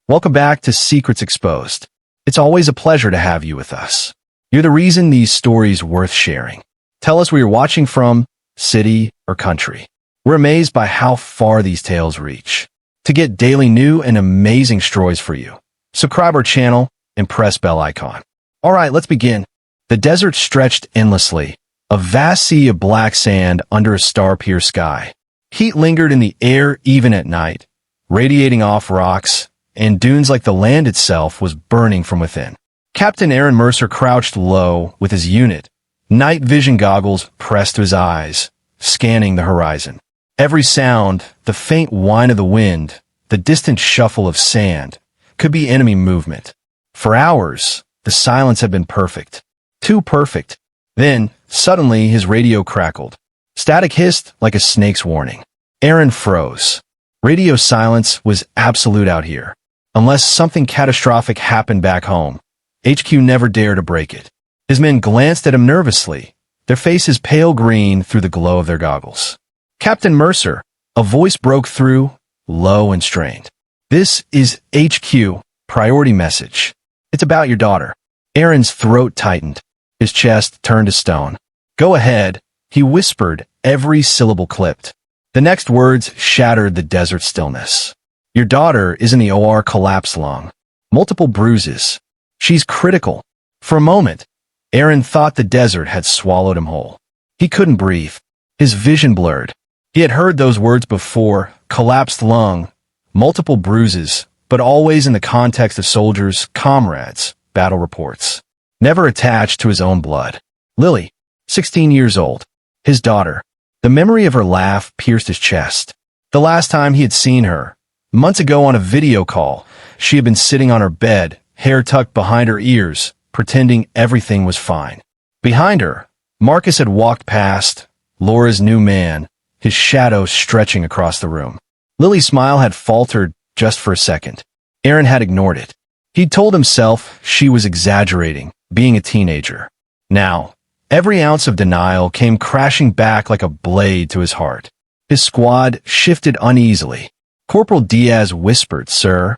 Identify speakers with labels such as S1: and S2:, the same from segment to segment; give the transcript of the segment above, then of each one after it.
S1: Welcome back to Secrets Exposed. It's always a pleasure to have you with us. You're the reason these stories worth sharing. Tell us where you're watching from, city or country. We're amazed by how far these tales reach. To get daily new and amazing stories for you, subscribe our channel and press bell icon. All right, let's begin. The desert stretched endlessly, a vast sea of black sand under a star-pierced sky. Heat lingered in the air even at night, radiating off rocks and dunes like the land itself was burning from within. Captain Aaron Mercer crouched low with his unit, night vision goggles pressed to his eyes, scanning the horizon. Every sound, the faint whine of the wind, the distant shuffle of sand, could be enemy movement. For hours, the silence had been perfect. Too perfect. Then, suddenly, his radio crackled. Static hissed like a snake's warning. Aaron froze. Radio silence was absolute out here. Unless something catastrophic happened back home, HQ never dared to break it. His men glanced at him nervously, their faces pale green through the glow of their goggles. Captain Mercer, a voice broke through, low and strained. This is HQ, priority message. It's about your daughter. Aaron's throat tightened. His chest turned to stone. Go ahead, he whispered, every syllable clipped. The next words shattered the desert stillness. Your daughter is in the OR collapsed lung. Multiple bruises. She's critical. For a moment, Aaron thought the desert had swallowed him whole. He couldn't breathe. His vision blurred. He had heard those words before, collapsed lung, multiple bruises, but always in the context of soldiers, comrades, battle reports. Never attached to his own blood. Lily, 16 years old. His daughter. The memory of her laugh pierced his chest. The last time he had seen her, months ago on a video call, she had been sitting on her bed, hair tucked behind her ears, pretending everything was fine. Behind her, Marcus had walked past, Laura's new man, his shadow stretching across the room. Lily's smile had faltered just for a second. Aaron had ignored it. He'd told himself she was exaggerating, being a teenager. Now, every ounce of denial came crashing back like a blade to his heart. His squad shifted uneasily. Corporal Diaz whispered, "Sir."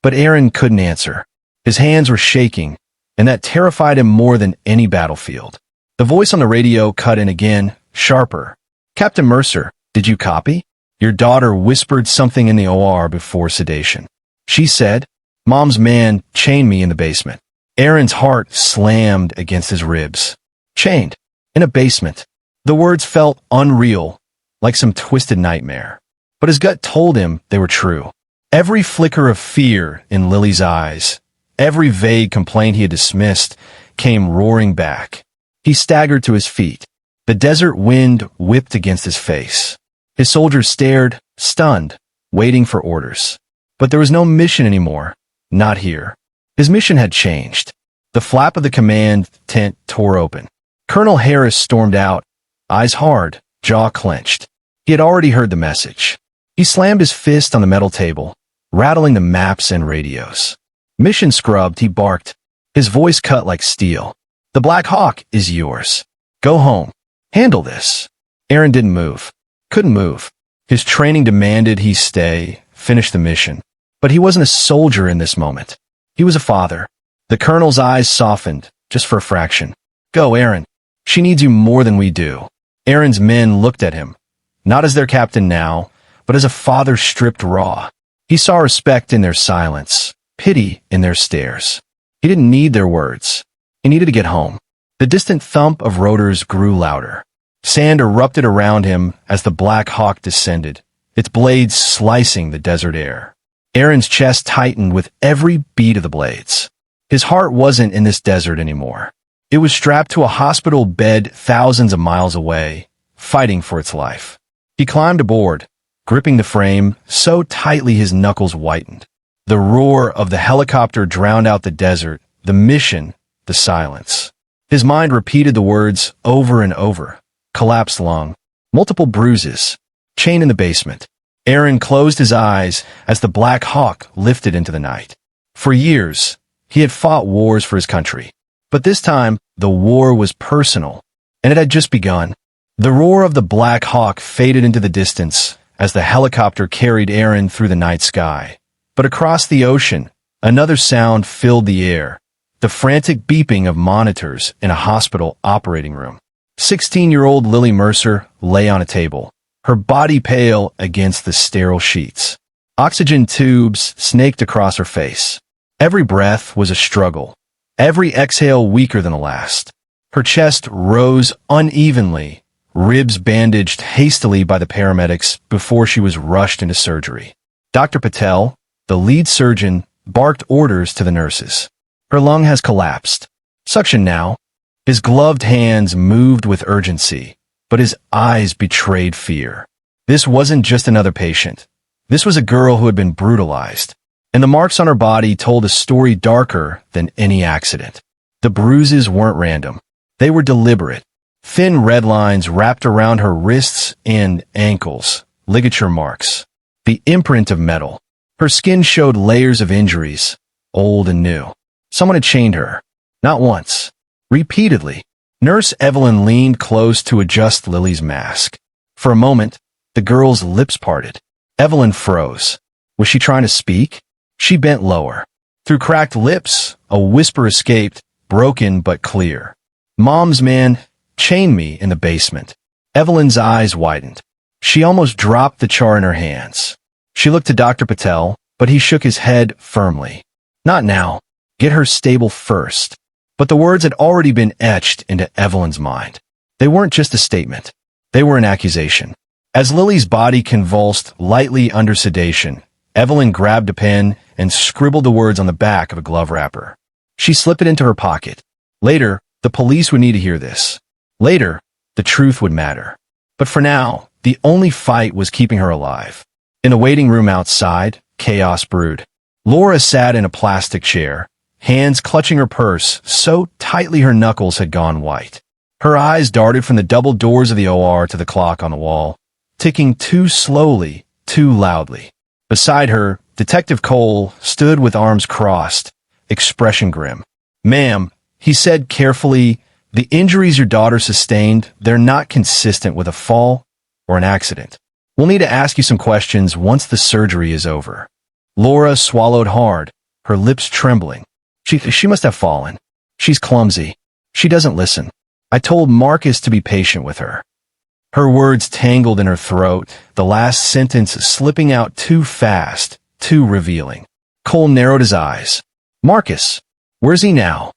S1: But Aaron couldn't answer. His hands were shaking, and that terrified him more than any battlefield. The voice on the radio cut in again, sharper. "Captain Mercer, did you copy?" Your daughter whispered something in the OR before sedation. She said, "Mom's man chained me in the basement." Aaron's heart slammed against his ribs. Chained? In a basement? The words felt unreal, like some twisted nightmare. But his gut told him they were true. Every flicker of fear in Lily's eyes, every vague complaint he had dismissed, came roaring back. He staggered to his feet. The desert wind whipped against his face. His soldiers stared, stunned, waiting for orders. But there was no mission anymore. Not here. His mission had changed. The flap of the command tent tore open. Colonel Harris stormed out, eyes hard, jaw clenched. He had already heard the message. He slammed his fist on the metal table, rattling the maps and radios. "Mission scrubbed," he barked, his voice cut like steel. "The Black Hawk is yours. Go home. Handle this." Aaron didn't move. Couldn't move. His training demanded he stay, finish the mission. But he wasn't a soldier in this moment. He was a father. The colonel's eyes softened, just for a fraction. "Go, Aaron. She needs you more than we do." Aaron's men looked at him, not as their captain now, but as a father stripped raw. He saw respect in their silence, pity in their stares. He didn't need their words. He needed to get home. The distant thump of rotors grew louder. Sand erupted around him as the Black Hawk descended, its blades slicing the desert air. Aaron's chest tightened with every beat of the blades. His heart wasn't in this desert anymore. It was strapped to a hospital bed thousands of miles away, fighting for its life. He climbed aboard, gripping the frame so tightly his knuckles whitened. The roar of the helicopter drowned out the desert, the mission, the silence. His mind repeated the words over and over. Collapsed lung, multiple bruises, chain in the basement. Aaron closed his eyes as the Black Hawk lifted into the night. For years, he had fought wars for his country. But this time, the war was personal, and it had just begun. The roar of the Black Hawk faded into the distance as the helicopter carried Aaron through the night sky, But across the ocean, another sound filled the air, the frantic beeping of monitors in a hospital operating room. 16-year-old Lily Mercer lay on a table, her body pale against the sterile sheets. Oxygen tubes snaked across her face. Every breath was a struggle, every exhale weaker than the last. Her chest rose unevenly, ribs bandaged hastily by the paramedics before she was rushed into surgery. Dr. Patel, the lead surgeon, barked orders to the nurses. Her lung has collapsed. Suction now. His gloved hands moved with urgency, but his eyes betrayed fear. This wasn't just another patient. This was a girl who had been brutalized, and the marks on her body told a story darker than any accident. The bruises weren't random. They were deliberate. Thin red lines wrapped around her wrists and ankles, ligature marks. The imprint of metal. Her skin showed layers of injuries, old and new. Someone had chained her. Not once. Repeatedly. Nurse Evelyn leaned close to adjust Lily's mask. For a moment, the girl's lips parted. Evelyn froze. Was she trying to speak? She bent lower. Through cracked lips, a whisper escaped, broken but clear. "Mom's man chained me in the basement." Evelyn's eyes widened. She almost dropped the char in her hands. She looked to Dr. Patel, but he shook his head firmly. "Not now. Get her stable first." But the words had already been etched into Evelyn's mind. They weren't just a statement. They were an accusation. As Lily's body convulsed lightly under sedation, Evelyn grabbed a pen and scribbled the words on the back of a glove wrapper. She slipped it into her pocket. Later, the police would need to hear this. Later, the truth would matter. But for now, the only fight was keeping her alive. In the waiting room outside, chaos brewed. Laura sat in a plastic chair, hands clutching her purse so tightly her knuckles had gone white. Her eyes darted from the double doors of the OR to the clock on the wall, ticking too slowly, too loudly. Beside her, Detective Cole stood with arms crossed, expression grim. "Ma'am," he said carefully, "the injuries your daughter sustained, they're not consistent with a fall or an accident. We'll need to ask you some questions once the surgery is over." Laura swallowed hard, her lips trembling. She must have fallen. She's clumsy. She doesn't listen. I told Marcus to be patient with her. Her words tangled in her throat, the last sentence slipping out too fast, too revealing. Cole narrowed his eyes. "Marcus, where's he now?"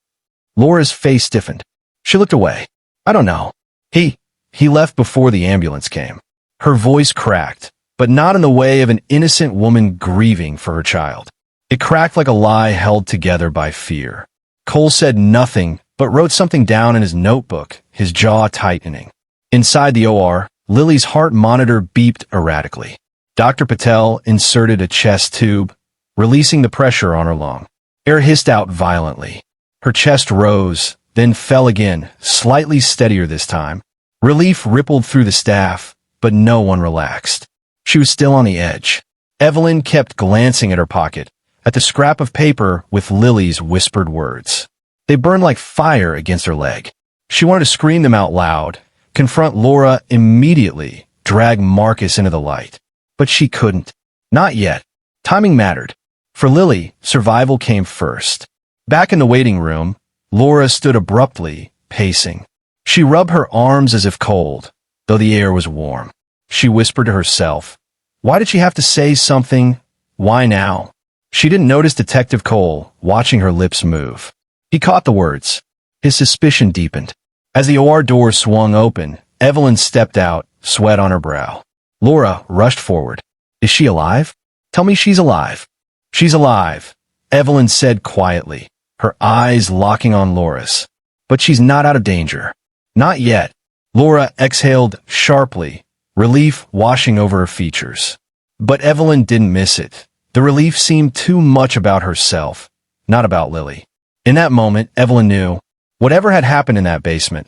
S1: Laura's face stiffened. She looked away. "I don't know. He left before the ambulance came." Her voice cracked, but not in the way of an innocent woman grieving for her child. It cracked like a lie held together by fear. Cole said nothing, but wrote something down in his notebook, his jaw tightening. Inside the OR, Lily's heart monitor beeped erratically. Dr. Patel inserted a chest tube, releasing the pressure on her lung. Air hissed out violently. Her chest rose, then fell again, slightly steadier this time. Relief rippled through the staff, but no one relaxed. She was still on the edge. Evelyn kept glancing at her pocket, at the scrap of paper with Lily's whispered words. They burned like fire against her leg. She wanted to scream them out loud, confront Laura immediately, drag Marcus into the light. But she couldn't. Not yet. Timing mattered. For Lily, survival came first. Back in the waiting room, Laura stood abruptly, pacing. She rubbed her arms as if cold, though the air was warm. She whispered to herself, why did she have to say something? Why now? She didn't notice Detective Cole watching her lips move. He caught the words. His suspicion deepened. As the OR door swung open, Evelyn stepped out, sweat on her brow. Laura rushed forward. Is she alive? Tell me she's alive. She's alive, Evelyn said quietly, her eyes locking on Laura's. But she's not out of danger. Not yet. Laura exhaled sharply, relief washing over her features. But Evelyn didn't miss it. The relief seemed too much about herself, not about Lily. In that moment, Evelyn knew, whatever had happened in that basement,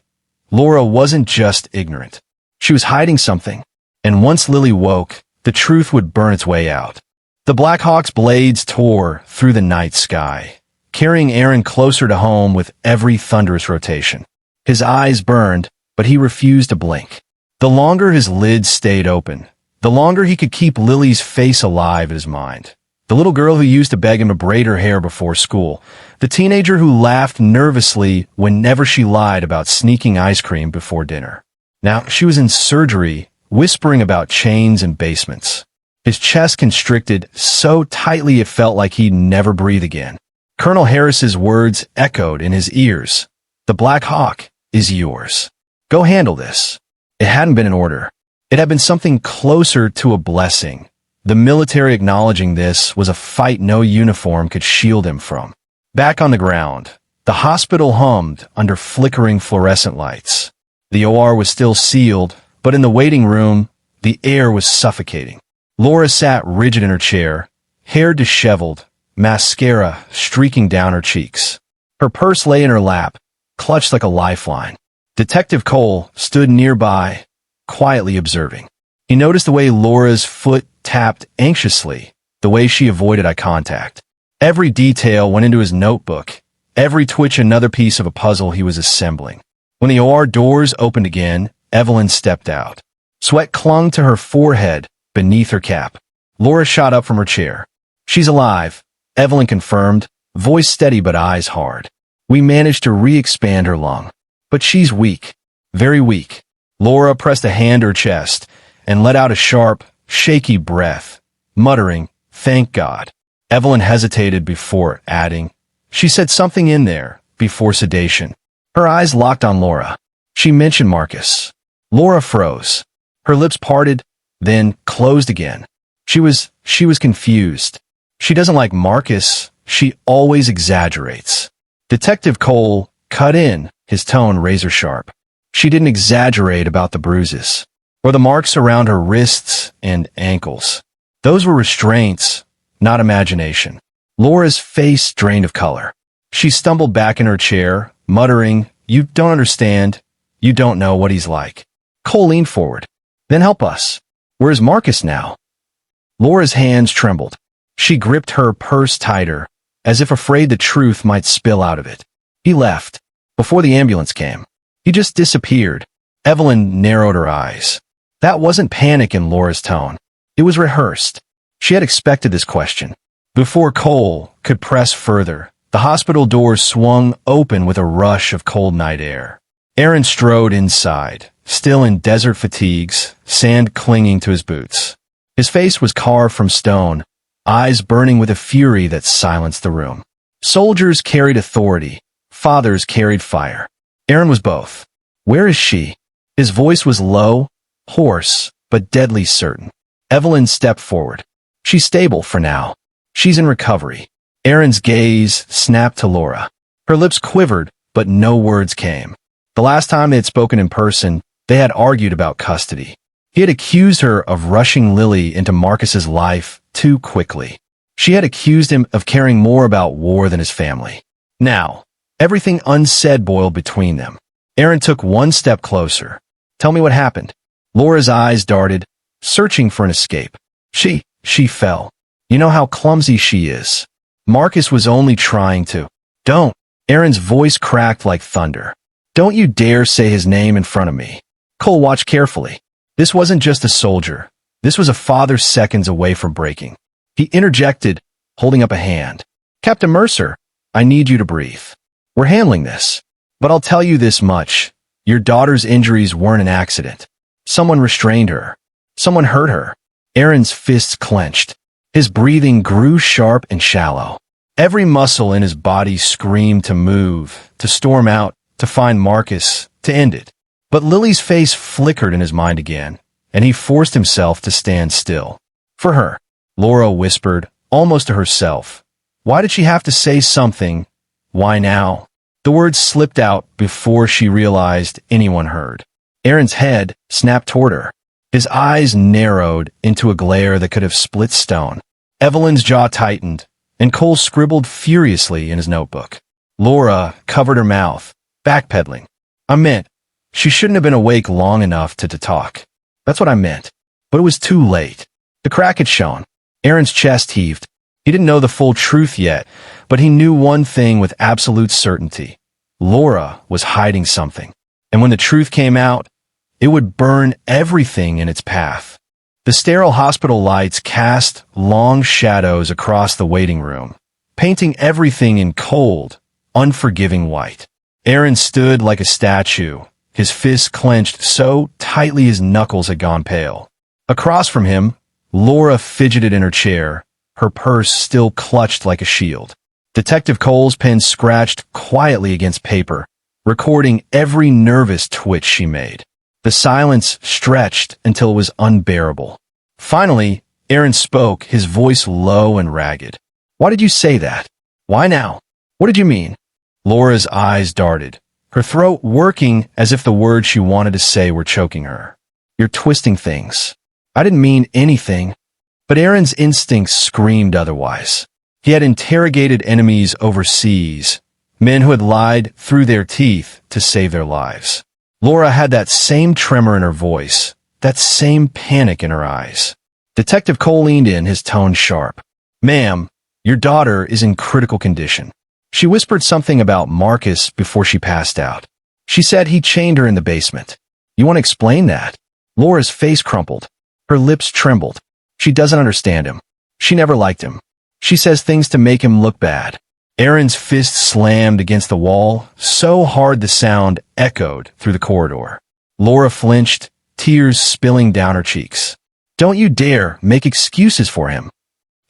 S1: Laura wasn't just ignorant. She was hiding something. And once Lily woke, the truth would burn its way out. The Black Hawk's blades tore through the night sky, carrying Aaron closer to home with every thunderous rotation. His eyes burned, but he refused to blink. The longer his lids stayed open, the longer he could keep Lily's face alive in his mind. The little girl who used to beg him to braid her hair before school. The teenager who laughed nervously whenever she lied about sneaking ice cream before dinner. Now, she was in surgery, whispering about chains and basements. His chest constricted so tightly it felt like he'd never breathe again. Colonel Harris's words echoed in his ears. The Black Hawk is yours. Go handle this. It hadn't been an order. It had been something closer to a blessing. The military acknowledging this was a fight no uniform could shield him from. Back on the ground, the hospital hummed under flickering fluorescent lights. The OR was still sealed, but in the waiting room, the air was suffocating. Laura sat rigid in her chair, hair disheveled, mascara streaking down her cheeks. Her purse lay in her lap, clutched like a lifeline. Detective Cole stood nearby, quietly observing. He noticed the way Laura's foot tapped anxiously, the way she avoided eye contact. Every detail went into his notebook, every twitch another piece of a puzzle he was assembling. When the OR doors opened again, Evelyn stepped out. Sweat clung to her forehead beneath her cap. Laura shot up from her chair. She's alive, Evelyn confirmed, voice steady but eyes hard. We managed to re-expand her lung. But she's weak, very weak. Laura pressed a hand to her chest and let out a sharp, shaky breath, muttering, "Thank God." Evelyn hesitated before adding, "She said something in there before sedation." Her eyes locked on Laura. She mentioned Marcus. Laura froze. Her lips parted, then closed again. She was confused. She doesn't like Marcus. She always exaggerates. Detective Cole cut in, his tone razor-sharp. She didn't exaggerate about the bruises, or the marks around her wrists and ankles. Those were restraints, not imagination. Laura's face drained of color. She stumbled back in her chair, muttering, "You don't understand. You don't know what he's like." Cole leaned forward. "Then help us. Where's Marcus now?" Laura's hands trembled. She gripped her purse tighter, as if afraid the truth might spill out of it. "He left. Before the ambulance came. He just disappeared." Evelyn narrowed her eyes. That wasn't panic in Laura's tone. It was rehearsed. She had expected this question. Before Cole could press further, the hospital doors swung open with a rush of cold night air. Aaron strode inside, still in desert fatigues, sand clinging to his boots. His face was carved from stone, eyes burning with a fury that silenced the room. Soldiers carried authority. Fathers carried fire. Aaron was both. "Where is she?" His voice was low, hoarse, but deadly certain. Evelyn stepped forward. "She's stable for now. She's in recovery." Aaron's gaze snapped to Laura. Her lips quivered, but no words came. The last time they had spoken in person, they had argued about custody. He had accused her of rushing Lily into Marcus's life too quickly. She had accused him of caring more about war than his family. Now, everything unsaid boiled between them. Aaron took one step closer. "Tell me what happened." Laura's eyes darted, searching for an escape. She fell. You know how clumsy she is. Marcus was only trying to. "Don't." Aaron's voice cracked like thunder. "Don't you dare say his name in front of me." Cole watched carefully. This wasn't just a soldier. This was a father seconds away from breaking. He interjected, holding up a hand. "Captain Mercer, I need you to breathe. We're handling this. But I'll tell you this much. Your daughter's injuries weren't an accident. Someone restrained her. Someone hurt her." Aaron's fists clenched. His breathing grew sharp and shallow. Every muscle in his body screamed to move, to storm out, to find Marcus, to end it. But Lily's face flickered in his mind again, and he forced himself to stand still. "For her," Laura whispered, almost to herself. Why did she have to say something? Why now? The words slipped out before she realized anyone heard. Aaron's head snapped toward her. His eyes narrowed into a glare that could have split stone. Evelyn's jaw tightened, and Cole scribbled furiously in his notebook. Laura covered her mouth, backpedaling. "I meant, she shouldn't have been awake long enough to talk. That's what I meant. But it was too late." The crack had shown. Aaron's chest heaved. He didn't know the full truth yet, but he knew one thing with absolute certainty. Laura was hiding something. And when the truth came out, it would burn everything in its path. The sterile hospital lights cast long shadows across the waiting room, painting everything in cold, unforgiving white. Aaron stood like a statue, his fists clenched so tightly his knuckles had gone pale. Across from him, Laura fidgeted in her chair, her purse still clutched like a shield. Detective Cole's pen scratched quietly against paper, recording every nervous twitch she made. The silence stretched until it was unbearable. Finally, Aaron spoke, his voice low and ragged. "Why did you say that? Why now? What did you mean?" Laura's eyes darted, her throat working as if the words she wanted to say were choking her. "You're twisting things. I didn't mean anything." But Aaron's instincts screamed otherwise. He had interrogated enemies overseas, men who had lied through their teeth to save their lives. Laura had that same tremor in her voice, that same panic in her eyes. Detective Cole leaned in, his tone sharp. "Ma'am, your daughter is in critical condition. She whispered something about Marcus before she passed out. She said he chained her in the basement. You want to explain that?" Laura's face crumpled. Her lips trembled. She doesn't understand him. She never liked him. She says things to make him look bad. Aaron's fist slammed against the wall, so hard the sound echoed through the corridor. Laura flinched, tears spilling down her cheeks. "Don't you dare make excuses for him."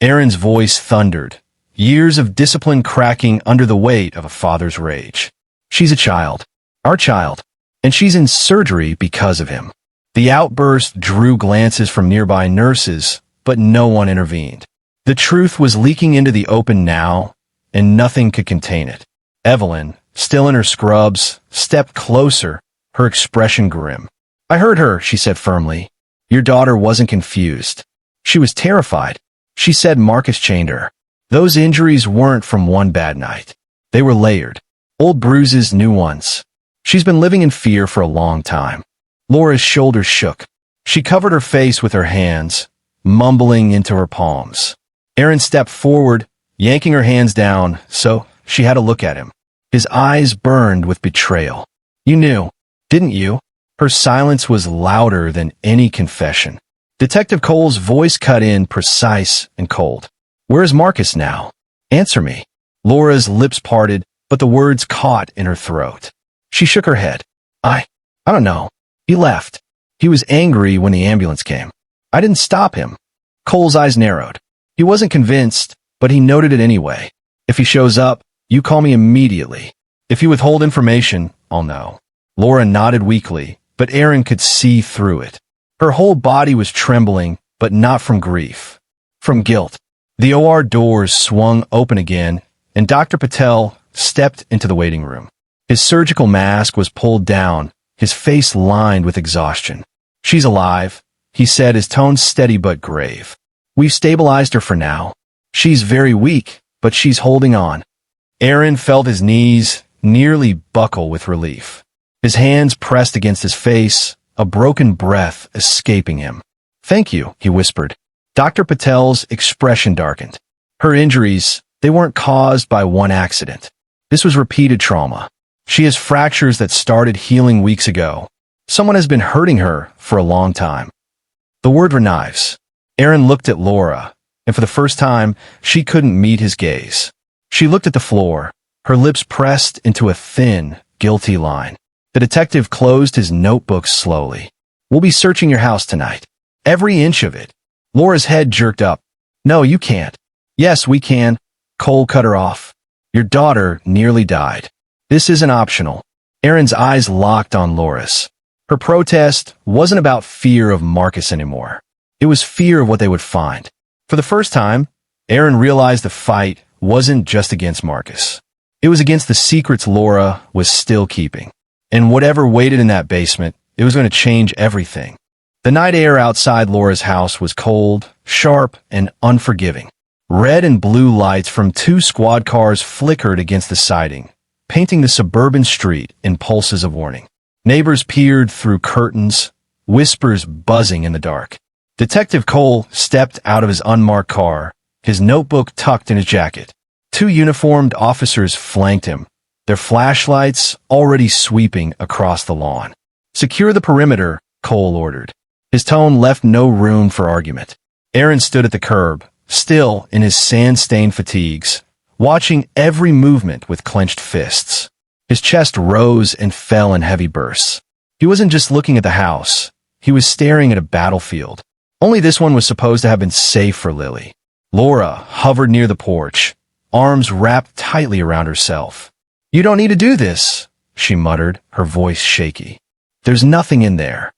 S1: Aaron's voice thundered, years of discipline cracking under the weight of a father's rage. "She's a child. Our child. And she's in surgery because of him." The outburst drew glances from nearby nurses, but no one intervened. The truth was leaking into the open now, and nothing could contain it. Evelyn, still in her scrubs, stepped closer, her expression grim. "I heard her," she said firmly. "Your daughter wasn't confused. She was terrified. She said Marcus chained her. Those injuries weren't from one bad night. They were layered. Old bruises, new ones. She's been living in fear for a long time." Laura's shoulders shook. She covered her face with her hands, mumbling into her palms. Aaron stepped forward, yanking her hands down, so she had to look at him. His eyes burned with betrayal. "You knew, didn't you?" Her silence was louder than any confession. Detective Cole's voice cut in, precise and cold. "Where's Marcus now? Answer me." Laura's lips parted, but the words caught in her throat. She shook her head. I don't know. He left. He was angry when the ambulance came. I didn't stop him." Cole's eyes narrowed. He wasn't convinced, but he noted it anyway. "If he shows up, you call me immediately. If you withhold information, I'll know." Laura nodded weakly, but Aaron could see through it. Her whole body was trembling, but not from grief. From guilt. The OR doors swung open again, and Dr. Patel stepped into the waiting room. His surgical mask was pulled down, his face lined with exhaustion. "She's alive," he said, his tone steady but grave. "We've stabilized her for now. She's very weak, but she's holding on." Aaron felt his knees nearly buckle with relief. His hands pressed against his face, a broken breath escaping him. "Thank you," he whispered. Dr. Patel's expression darkened. Her injuries, they weren't caused by one accident. This was repeated trauma. She has fractures that started healing weeks ago. Someone has been hurting her for a long time. The word were knives. Aaron looked at Laura, and for the first time, she couldn't meet his gaze. She looked at the floor, her lips pressed into a thin, guilty line. The detective closed his notebook slowly. "We'll be searching your house tonight. Every inch of it." Laura's head jerked up. "No, you can't." "Yes, we can." Cole cut her off. "Your daughter nearly died. This isn't optional." Aaron's eyes locked on Laura's. Her protest wasn't about fear of Marcus anymore. It was fear of what they would find. For the first time, Aaron realized the fight wasn't just against Marcus. It was against the secrets Laura was still keeping. And whatever waited in that basement, it was going to change everything. The night air outside Laura's house was cold, sharp, and unforgiving. Red and blue lights from 2 squad cars flickered against the siding, painting the suburban street in pulses of warning. Neighbors peered through curtains, whispers buzzing in the dark. Detective Cole stepped out of his unmarked car, his notebook tucked in his jacket. 2 uniformed officers flanked him, their flashlights already sweeping across the lawn. "Secure the perimeter," Cole ordered. His tone left no room for argument. Aaron stood at the curb, still in his sand-stained fatigues, watching every movement with clenched fists. His chest rose and fell in heavy bursts. He wasn't just looking at the house. He was staring at a battlefield. Only this one was supposed to have been safe for Lily. Laura hovered near the porch, arms wrapped tightly around herself. "You don't need to do this," she muttered, her voice shaky. "There's nothing in there."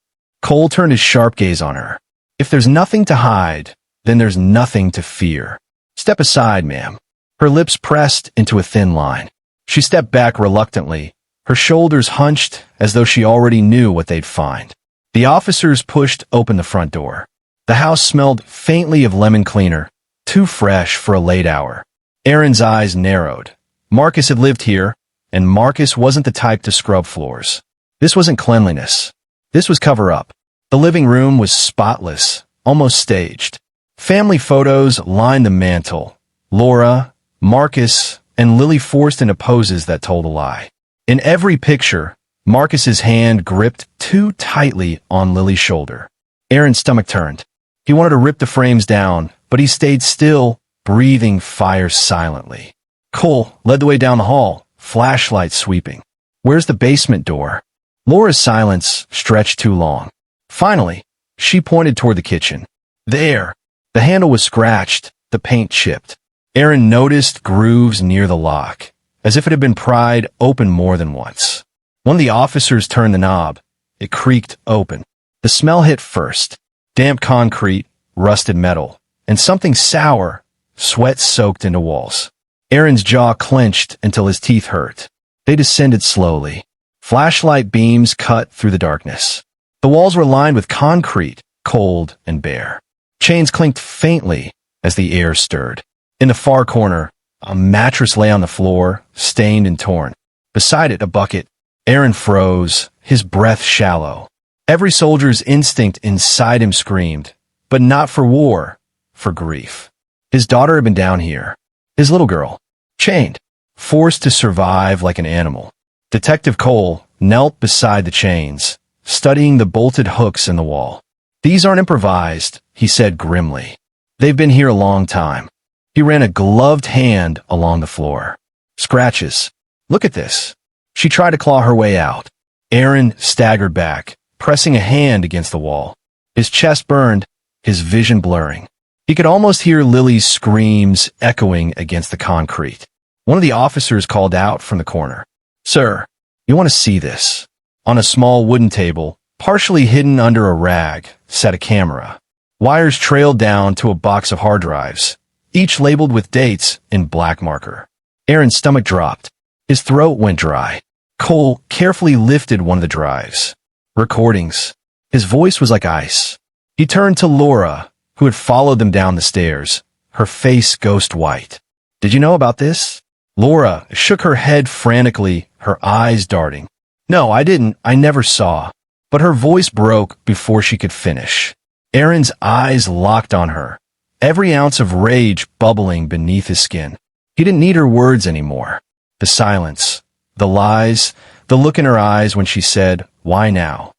S1: Cole turned his sharp gaze on her. "If there's nothing to hide, then there's nothing to fear. Step aside, ma'am." Her lips pressed into a thin line. She stepped back reluctantly, her shoulders hunched as though she already knew what they'd find. The officers pushed open the front door. The house smelled faintly of lemon cleaner, too fresh for a late hour. Aaron's eyes narrowed. Marcus had lived here, and Marcus wasn't the type to scrub floors. This wasn't cleanliness. This was cover-up. The living room was spotless, almost staged. Family photos lined the mantel. Laura, Marcus, and Lily forced into poses that told a lie. In every picture, Marcus's hand gripped too tightly on Lily's shoulder. Aaron's stomach turned. He wanted to rip the frames down, but he stayed still, breathing fire silently. Cole led the way down the hall, flashlight sweeping. "Where's the basement door?" Laura's silence stretched too long. Finally, she pointed toward the kitchen. "There." The handle was scratched, the paint chipped. Aaron noticed grooves near the lock, as if it had been pried open more than once. One of the officers turned the knob. It creaked open. The smell hit first. Damp concrete, rusted metal, and something sour, sweat soaked into walls. Aaron's jaw clenched until his teeth hurt. They descended slowly. Flashlight beams cut through the darkness. The walls were lined with concrete, cold and bare. Chains clinked faintly as the air stirred. In the far corner, a mattress lay on the floor, stained and torn. Beside it, a bucket. Aaron froze, his breath shallow. Every soldier's instinct inside him screamed, but not for war, for grief. His daughter had been down here. His little girl, chained, forced to survive like an animal. Detective Cole knelt beside the chains, studying the bolted hooks in the wall. "These aren't improvised," he said grimly. "They've been here a long time." He ran a gloved hand along the floor. "Scratches. Look at this." She tried to claw her way out. Aaron staggered back, pressing a hand against the wall. His chest burned, his vision blurring. He could almost hear Lily's screams echoing against the concrete. One of the officers called out from the corner. "Sir, you want to see this?" On a small wooden table, partially hidden under a rag, sat a camera. Wires trailed down to a box of hard drives, each labeled with dates in black marker. Aaron's stomach dropped. His throat went dry. Cole carefully lifted one of the drives. Recordings. His voice was like ice. He turned to Laura, who had followed them down the stairs, her face ghost white. "Did you know about this?" Laura shook her head frantically, her eyes darting. "No, I didn't. I never saw." But her voice broke before she could finish. Aaron's eyes locked on her, every ounce of rage bubbling beneath his skin. He didn't need her words anymore. The silence, the lies, the look in her eyes when she said, "Why now?"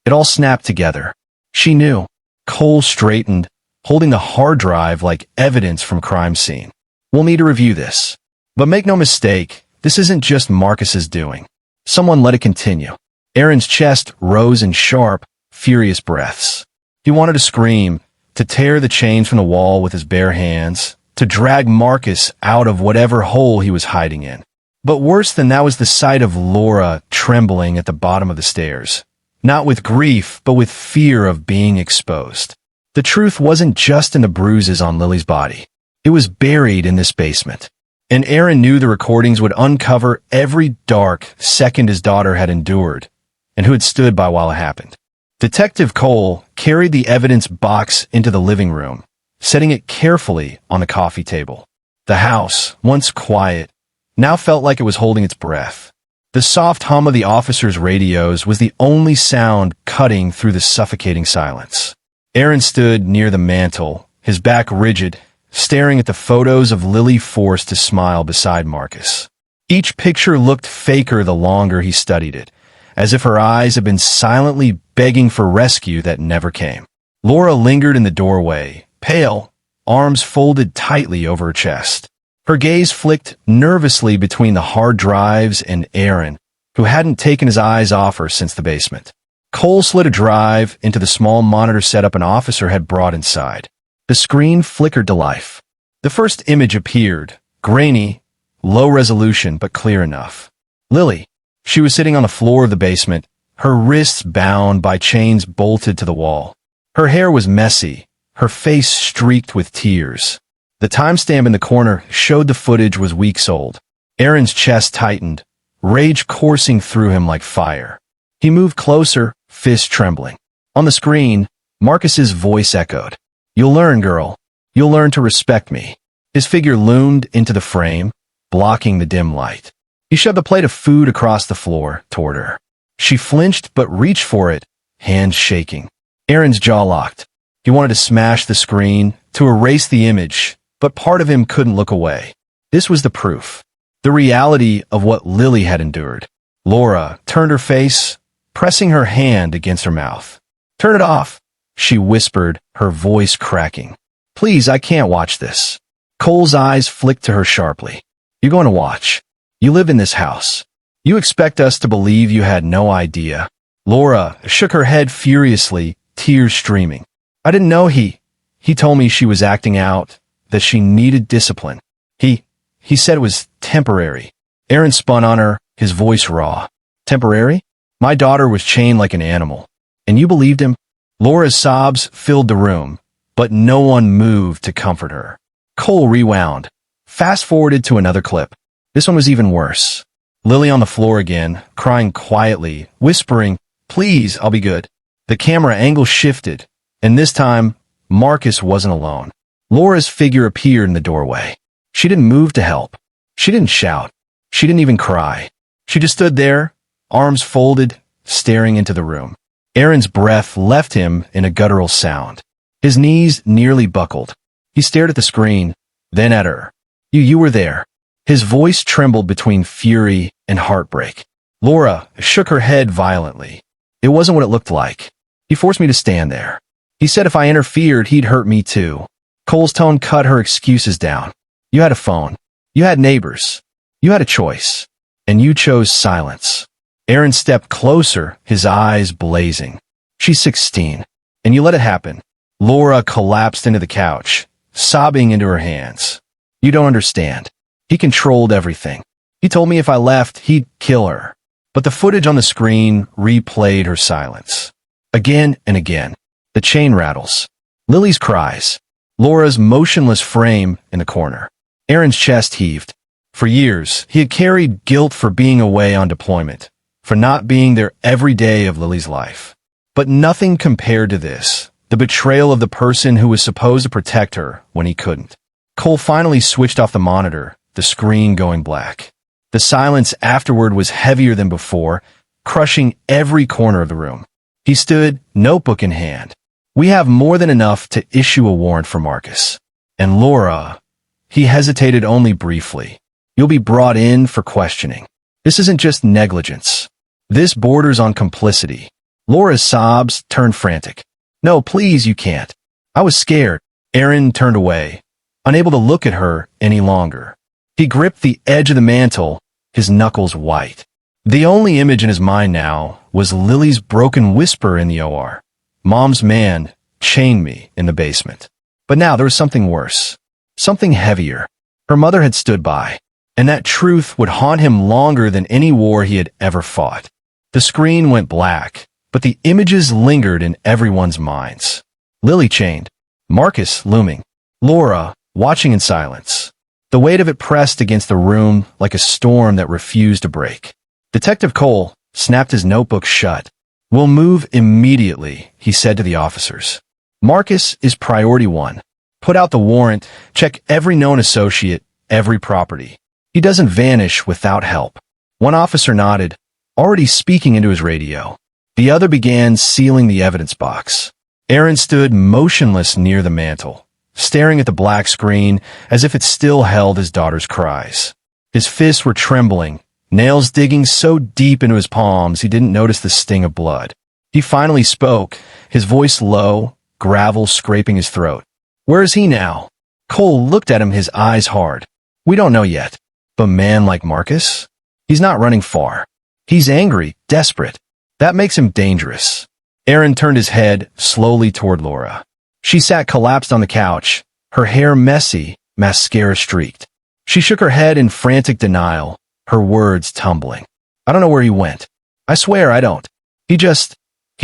S1: It all snapped together. She knew. Cole straightened, holding the hard drive like evidence from crime scene. "We'll need to review this. But make no mistake, this isn't just Marcus's doing. Someone let it continue." Aaron's chest rose in sharp, furious breaths. He wanted to scream, to tear the chains from the wall with his bare hands, to drag Marcus out of whatever hole he was hiding in. But worse than that was the sight of Laura trembling at the bottom of the stairs. Not with grief, but with fear of being exposed. The truth wasn't just in the bruises on Lily's body. It was buried in this basement. And Aaron knew the recordings would uncover every dark second his daughter had endured, and who had stood by while it happened. Detective Cole carried the evidence box into the living room, setting it carefully on the coffee table. The house, once quiet, now felt like it was holding its breath. The soft hum of the officers' radios was the only sound cutting through the suffocating silence. Aaron stood near the mantel, his back rigid, staring at the photos of Lily forced to smile beside Marcus. Each picture looked faker the longer he studied it, as if her eyes had been silently begging for rescue that never came. Laura lingered in the doorway, pale, arms folded tightly over her chest. Her gaze flicked nervously between the hard drives and Aaron, who hadn't taken his eyes off her since the basement. Cole slid a drive into the small monitor setup an officer had brought inside. The screen flickered to life. The first image appeared, grainy, low resolution but clear enough. Lily. She was sitting on the floor of the basement, her wrists bound by chains bolted to the wall. Her hair was messy, her face streaked with tears. The timestamp in the corner showed the footage was weeks old. Aaron's chest tightened, rage coursing through him like fire. He moved closer, fists trembling. On the screen, Marcus's voice echoed. "You'll learn, girl. You'll learn to respect me." His figure loomed into the frame, blocking the dim light. He shoved a plate of food across the floor toward her. She flinched but reached for it, hands shaking. Aaron's jaw locked. He wanted to smash the screen, to erase the image, but part of him couldn't look away. This was the proof. The reality of what Lily had endured. Laura turned her face, pressing her hand against her mouth. "Turn it off," she whispered, her voice cracking. "Please, I can't watch this." Cole's eyes flicked to her sharply. "You're going to watch. You live in this house. You expect us to believe you had no idea." Laura shook her head furiously, tears streaming. "I didn't know he told me she was acting out, that she needed discipline. He said it was temporary." Aaron spun on her, his voice raw. "Temporary? My daughter was chained like an animal. And you believed him?" Laura's sobs filled the room, but no one moved to comfort her. Cole rewound, fast-forwarded to another clip. This one was even worse. Lily on the floor again, crying quietly, whispering, "Please, I'll be good." The camera angle shifted, and this time, Marcus wasn't alone. Laura's figure appeared in the doorway. She didn't move to help. She didn't shout. She didn't even cry. She just stood there, arms folded, staring into the room. Aaron's breath left him in a guttural sound. His knees nearly buckled. He stared at the screen, then at her. You were there." His voice trembled between fury and heartbreak. Laura shook her head violently. "It wasn't what it looked like. He forced me to stand there. He said if I interfered, he'd hurt me too." Cole's tone cut her excuses down. "You had a phone. You had neighbors. You had a choice. And you chose silence." Aaron stepped closer, his eyes blazing. "She's 16. And you let it happen." Laura collapsed into the couch, sobbing into her hands. "You don't understand. He controlled everything. He told me if I left, he'd kill her." But the footage on the screen replayed her silence. Again and again. The chain rattles. Lily's cries. Laura's motionless frame in the corner. Aaron's chest heaved. For years, he had carried guilt for being away on deployment, for not being there every day of Lily's life. But nothing compared to this, the betrayal of the person who was supposed to protect her when he couldn't. Cole finally switched off the monitor, the screen going black. The silence afterward was heavier than before, crushing every corner of the room. He stood, notebook in hand. "We have more than enough to issue a warrant for Marcus." And Laura, he hesitated only briefly. "You'll be brought in for questioning. This isn't just negligence. This borders on complicity." Laura's sobs turned frantic. "No, please, you can't." "I was scared." Aaron turned away, unable to look at her any longer. He gripped the edge of the mantel, his knuckles white. The only image in his mind now was Lily's broken whisper in the OR. "Mom's man chained me in the basement." But now there was something worse. Something heavier. Her mother had stood by, and that truth would haunt him longer than any war he had ever fought. The screen went black, but the images lingered in everyone's minds. Lily chained, Marcus looming, Laura watching in silence. The weight of it pressed against the room like a storm that refused to break. Detective Cole snapped his notebook shut. "We'll move immediately," he said to the officers. "Marcus is priority one. Put out the warrant, check every known associate, every property. He doesn't vanish without help." One officer nodded, already speaking into his radio. The other began sealing the evidence box. Aaron stood motionless near the mantel, staring at the black screen as if it still held his daughter's cries. His fists were trembling, nails digging so deep into his palms he didn't notice the sting of blood. He finally spoke, his voice low, gravel scraping his throat. "Where is he now?" Cole looked at him, his eyes hard. "We don't know yet. But a man like Marcus? He's not running far. He's angry, desperate. That makes him dangerous." Aaron turned his head slowly toward Laura. She sat collapsed on the couch, her hair messy, mascara streaked. She shook her head in frantic denial, her words tumbling. "I don't know where he went. I swear I don't. He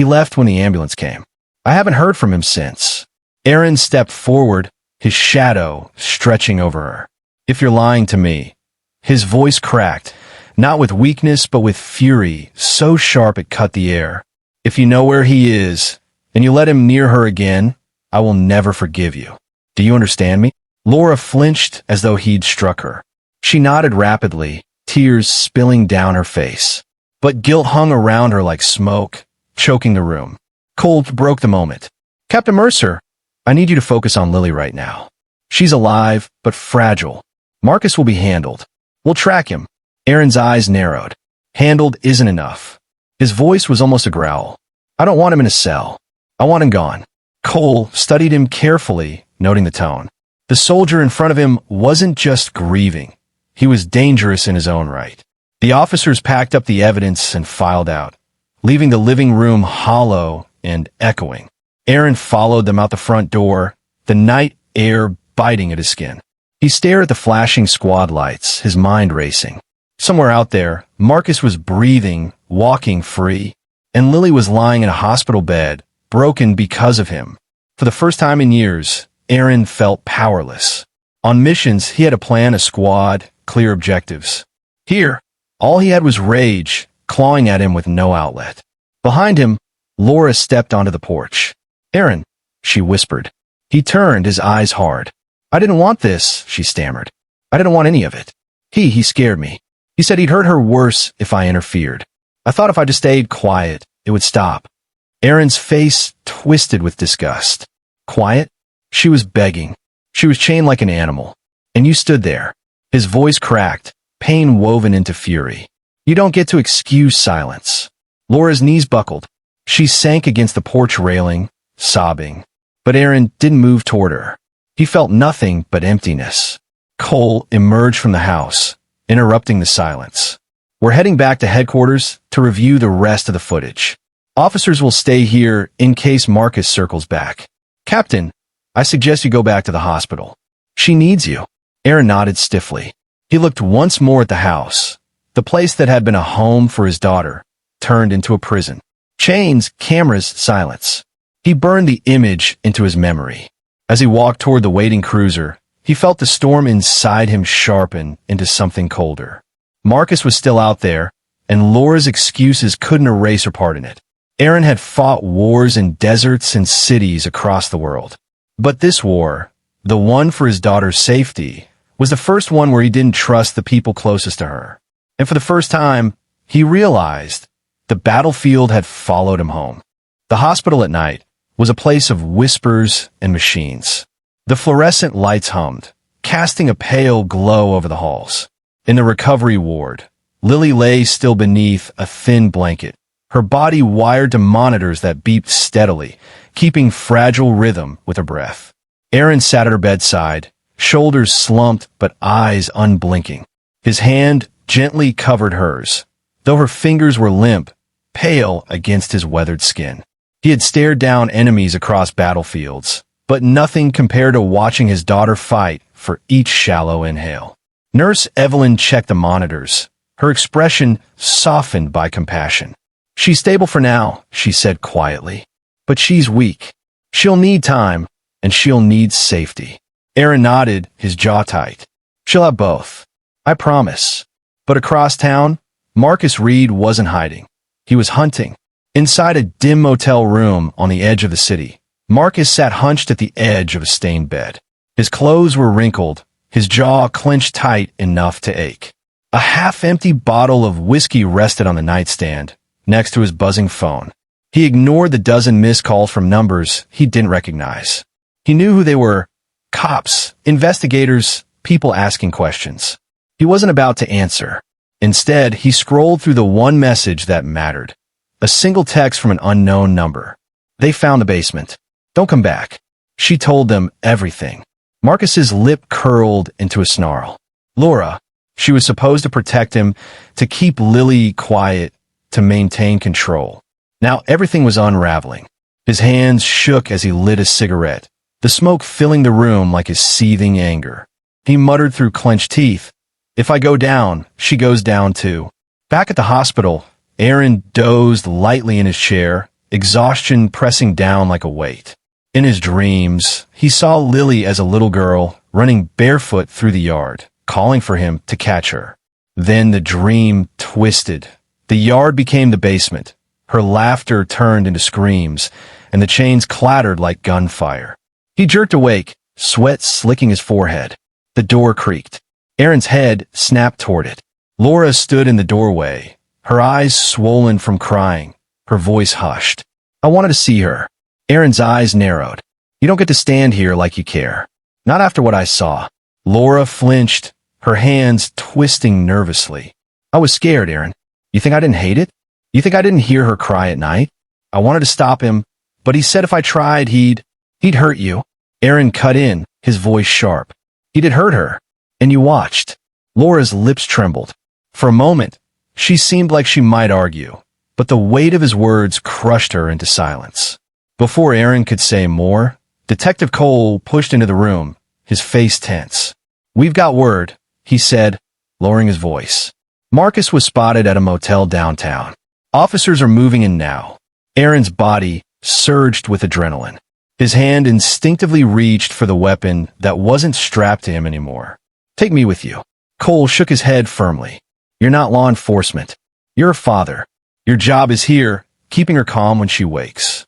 S1: left when the ambulance came. I haven't heard from him since." Aaron stepped forward, his shadow stretching over her. "If you're lying to me," his voice cracked, not with weakness but with fury, so sharp it cut the air. "If you know where he is, and you let him near her again, I will never forgive you. Do you understand me?" Laura flinched as though he'd struck her. She nodded rapidly, tears spilling down her face. But guilt hung around her like smoke, choking the room. Cole broke the moment. "Captain Mercer, I need you to focus on Lily right now. She's alive, but fragile. Marcus will be handled. We'll track him." Aaron's eyes narrowed. "Handled isn't enough." His voice was almost a growl. "I don't want him in a cell. I want him gone." Cole studied him carefully, noting the tone. The soldier in front of him wasn't just grieving. He was dangerous in his own right. The officers packed up the evidence and filed out, leaving the living room hollow and echoing. Aaron followed them out the front door, the night air biting at his skin. He stared at the flashing squad lights, his mind racing. Somewhere out there, Marcus was breathing, walking free, and Lily was lying in a hospital bed, broken because of him. For the first time in years, Aaron felt powerless. On missions, he had a plan, a squad, clear objectives. Here, all he had was rage, clawing at him with no outlet. Behind him, Laura stepped onto the porch. "Aaron," she whispered. He turned, his eyes hard. "I didn't want this," she stammered. "I didn't want any of it. He scared me. He said he'd hurt her worse if I interfered. I thought if I just stayed quiet, it would stop." Aaron's face twisted with disgust. "Quiet?" She was begging. She was chained like an animal. "And you stood there." His voice cracked, pain woven into fury. "You don't get to excuse silence." Laura's knees buckled. She sank against the porch railing, sobbing. But Aaron didn't move toward her. He felt nothing but emptiness. Cole emerged from the house, interrupting the silence. "We're heading back to headquarters to review the rest of the footage. Officers will stay here in case Marcus circles back. Captain, I suggest you go back to the hospital. She needs you." Aaron nodded stiffly. He looked once more at the house. The place that had been a home for his daughter turned into a prison. Chains, cameras, silence. He burned the image into his memory. As he walked toward the waiting cruiser, he felt the storm inside him sharpen into something colder. Marcus was still out there, and Laura's excuses couldn't erase her part in it. Aaron had fought wars in deserts and cities across the world. But this war, the one for his daughter's safety, was the first one where he didn't trust the people closest to her. And for the first time, he realized the battlefield had followed him home. The hospital at night was a place of whispers and machines. The fluorescent lights hummed, casting a pale glow over the halls. In the recovery ward, Lily lay still beneath a thin blanket, her body wired to monitors that beeped steadily, keeping fragile rhythm with her breath. Aaron sat at her bedside, shoulders slumped but eyes unblinking. His hand gently covered hers, though her fingers were limp, pale against his weathered skin. He had stared down enemies across battlefields, but nothing compared to watching his daughter fight for each shallow inhale. Nurse Evelyn checked the monitors, her expression softened by compassion. "She's stable for now," she said quietly. "But she's weak. She'll need time, and she'll need safety." Aaron nodded, his jaw tight. "She'll have both. I promise." But across town, Marcus Reed wasn't hiding. He was hunting. Inside a dim motel room on the edge of the city, Marcus sat hunched at the edge of a stained bed. His clothes were wrinkled, his jaw clenched tight enough to ache. A half-empty bottle of whiskey rested on the nightstand, next to his buzzing phone. He ignored the dozen missed calls from numbers he didn't recognize. He knew who they were: cops, investigators, people asking questions. He wasn't about to answer. Instead, he scrolled through the one message that mattered. A single text from an unknown number. They found the basement. Don't come back. She told them everything. Marcus's lip curled into a snarl. Laura, she was supposed to protect him, to keep Lily quiet, to maintain control. Now everything was unraveling. His hands shook as he lit a cigarette, the smoke filling the room like his seething anger. He muttered through clenched teeth, "If I go down, she goes down too." Back at the hospital, Aaron dozed lightly in his chair, exhaustion pressing down like a weight. In his dreams, he saw Lily as a little girl, running barefoot through the yard, calling for him to catch her. Then the dream twisted. The yard became the basement. Her laughter turned into screams, and the chains clattered like gunfire. He jerked awake, sweat slicking his forehead. The door creaked. Aaron's head snapped toward it. Laura stood in the doorway, her eyes swollen from crying, her voice hushed. "I wanted to see her." Aaron's eyes narrowed. "You don't get to stand here like you care. Not after what I saw." Laura flinched, her hands twisting nervously. "I was scared, Aaron. You think I didn't hate it? You think I didn't hear her cry at night? I wanted to stop him, but he said if I tried, he'd hurt you." Aaron cut in, his voice sharp. "He did hurt her, and you watched." Laura's lips trembled. For a moment, she seemed like she might argue, but the weight of his words crushed her into silence. Before Aaron could say more, Detective Cole pushed into the room, his face tense. "We've got word," he said, lowering his voice. Marcus was spotted at a motel downtown. "Officers are moving in now." Aaron's body surged with adrenaline. His hand instinctively reached for the weapon that wasn't strapped to him anymore. "Take me with you." Cole shook his head firmly. "You're not law enforcement. You're a father. Your job is here, keeping her calm when she wakes."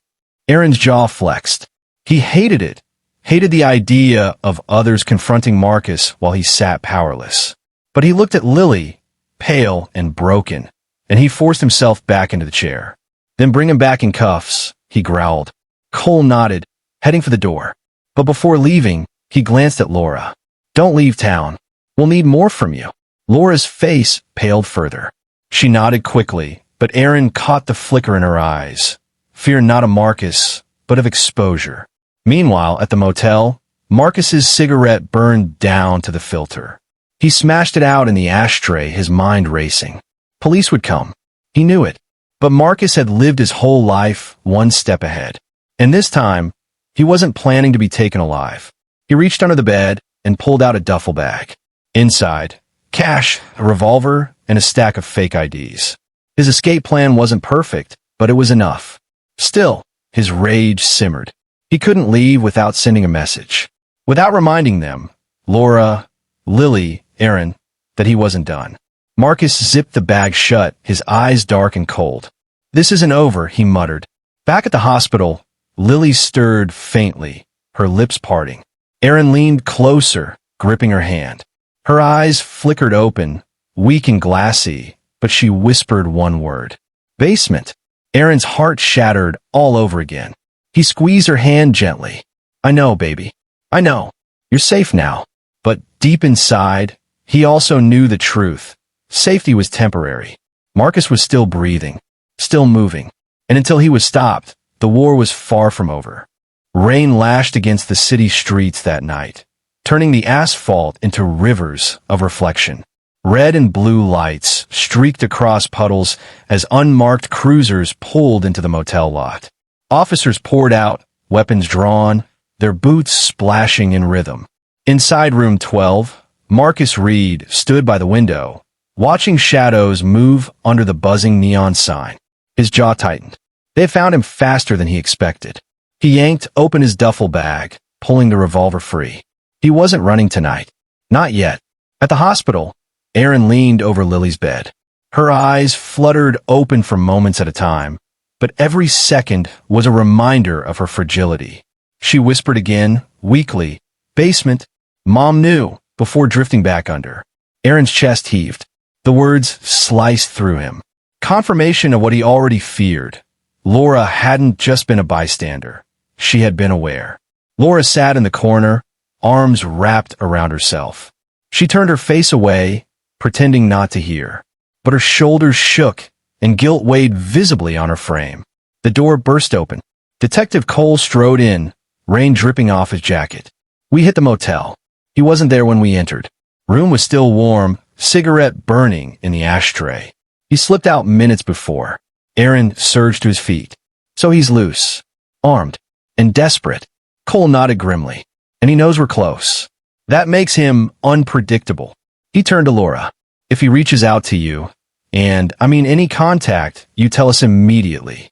S1: Aaron's jaw flexed. He hated it, hated the idea of others confronting Marcus while he sat powerless. But he looked at Lily, pale and broken, and he forced himself back into the chair. "Then bring him back in cuffs," he growled. Cole nodded, heading for the door. But before leaving, he glanced at Laura. "Don't leave town. We'll need more from you." Laura's face paled further. She nodded quickly, but Aaron caught the flicker in her eyes. Fear not of Marcus, but of exposure. Meanwhile, at the motel, Marcus's cigarette burned down to the filter. He smashed it out in the ashtray, his mind racing. Police would come. He knew it. But Marcus had lived his whole life one step ahead. And this time, he wasn't planning to be taken alive. He reached under the bed and pulled out a duffel bag. Inside, cash, a revolver, and a stack of fake IDs. His escape plan wasn't perfect, but it was enough. Still, his rage simmered. He couldn't leave without sending a message. Without reminding them, Laura, Lily, Aaron, that he wasn't done. Marcus zipped the bag shut, his eyes dark and cold. "This isn't over," he muttered. Back at the hospital, Lily stirred faintly, her lips parting. Aaron leaned closer, gripping her hand. Her eyes flickered open, weak and glassy, but she whispered one word. "Basement." Aaron's heart shattered all over again. He squeezed her hand gently. "I know, baby. I know. You're safe now." But deep inside, he also knew the truth. Safety was temporary. Marcus was still breathing, still moving. And until he was stopped, the war was far from over. Rain lashed against the city streets that night, turning the asphalt into rivers of reflection. Red and blue lights streaked across puddles as unmarked cruisers pulled into the motel lot. Officers poured out, weapons drawn, their boots splashing in rhythm. Inside room 12, Marcus Reed stood by the window, watching shadows move under the buzzing neon sign. His jaw tightened. They had found him faster than he expected. He yanked open his duffel bag, pulling the revolver free. He wasn't running tonight. Not yet. At the hospital, Aaron leaned over Lily's bed. Her eyes fluttered open for moments at a time, but every second was a reminder of her fragility. She whispered again, weakly, "Basement." Mom knew, before drifting back under. Aaron's chest heaved. The words sliced through him. Confirmation of what he already feared. Laura hadn't just been a bystander. She had been aware. Laura sat in the corner, arms wrapped around herself. She turned her face away, pretending not to hear. But her shoulders shook and guilt weighed visibly on her frame. The door burst open. Detective Cole strode in, rain dripping off his jacket. We hit the motel. He wasn't there when we entered. Room was still warm, cigarette burning in the ashtray. He slipped out minutes before. Aaron surged to his feet. So he's loose, armed, and desperate. Cole nodded grimly. And he knows we're close. That makes him unpredictable. He turned to Laura. If he reaches out to you, and I mean any contact, you tell us immediately.